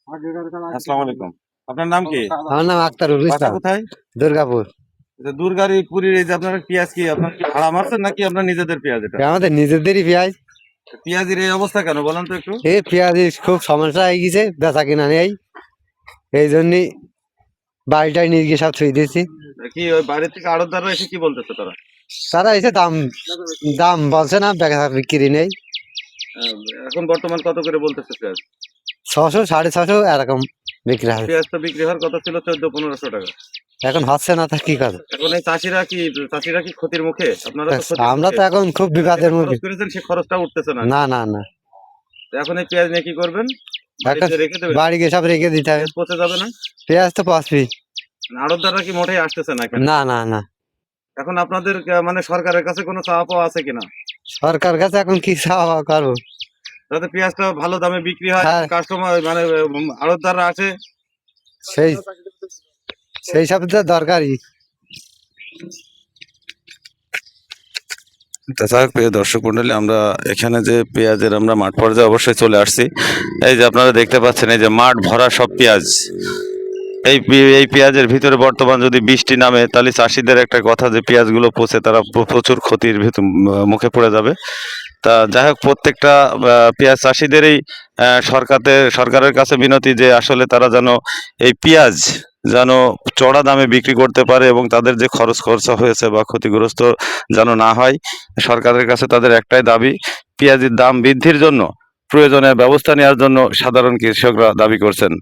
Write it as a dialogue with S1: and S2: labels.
S1: আসসালামু আলাইকুম। আপনার নাম কি?
S2: আমার নাম আক্তারুল
S1: বাসা
S2: ইসলাম,
S1: কোথায়?
S2: দুর্গাপুর।
S1: দুর্গাপুরের এই যে আপনারা পেঁয়াজ কি আপনার কি ভাড়া মারছেন নাকি আপনার নিজেদের পেঁয়াজ এটা?
S2: আমাদের নিজেদেরই পেঁয়াজ।
S1: পেঁয়াজের এই অবস্থা কেন বলেন তো একটু?
S2: এই পেঁয়াজের খুব সমস্যা হয়ে গেছে, বেচা কিনা নেই, এই জন্যই বাড়িটাই নিয়ে গিয়ে সব ছুঁয়ে দিয়েছি।
S1: কি ওই বাইরের থেকে আড়তদাররা এসে কি বলতেছে তারা?
S2: তারা এসে দাম দাম বলছে না, বেচা বিক্রি নেই।
S1: আহ, এখন বর্তমান কত করে বলতেছে পেঁয়াজ?
S2: 600 650 এরকম বিক্রি হয়।
S1: পেঁয়াজ তো বিক্রি হওয়ার কথা ছিল 1400-1500 টাকা।
S2: এখন হচ্ছে না, তা কি করে?
S1: এখন এই চাষিরা কি ক্ষতির মুখে? আপনারা তো ক্ষতির
S2: আমরা
S1: মুখে।
S2: তো এখন খুব বিপদের
S1: যেটা
S2: মুখে।
S1: খরচ করেছেন সে খরচটা উঠতেছে না।
S2: না না না,
S1: তো এখন এই পেঁয়াজ নিয়ে কি করবেন?
S2: এখন
S1: বাড়িতে রেখে দেবেন?
S2: বাড়ি গিয়ে সব রেখে দিতে হবে।
S1: পেঁয়াজ পচে যাবে না?
S2: পেঁয়াজ তো পচবি।
S1: আড়তদাররা কি মোটেই আসতেছে না এখানে?
S2: না না না,
S1: এখন আপনাদের মানে সরকারের কাছে কোনো চাওয়া পাওয়া আছে কিনা?
S2: সরকার কাছে এখন কি চাওয়া করবো?
S1: যাতে পেঁয়াজটা ভালো দামে বিক্রি হয়,
S2: হ্যাঁ,
S1: কাস্টমার মানে আড়তদাররা আসে।
S2: সেই সেই সব তো দরকারই।
S1: তাছাড়া প্রিয় দর্শক মন্ডলী, আমরা এখানে যে পেঁয়াজের আমরা মাঠ পর্যায়ে অবশ্যই চলে আসছি। এই যে আপনারা দেখতে পাচ্ছেন, এই যে মাঠ ভরা সব পেঁয়াজ। এই পেঁয়াজের ভিতরে বর্তমান যদি বৃষ্টি নামে তাহলে চাষিদের একটা কথা যে পেঁয়াজগুলো পচে তারা প্রচুর ক্ষতির মুখে পড়ে যাবে। তা যাই হোক, প্রত্যেকটা পেঁয়াজ চাষিদেরই সরকারের কাছে বিনতি যে আসলে তারা যেন এই পেঁয়াজ যেন চড়া দামে বিক্রি করতে পারে এবং তাদের যে খরচা হয়েছে বা ক্ষতিগ্রস্ত যেন না হয়। সরকারের কাছে তাদের একটাই দাবি, পেঁয়াজের দাম বৃদ্ধির জন্য প্রয়োজনীয় ব্যবস্থা নেওয়ার জন্য সাধারণ কৃষকরা দাবি করছেন।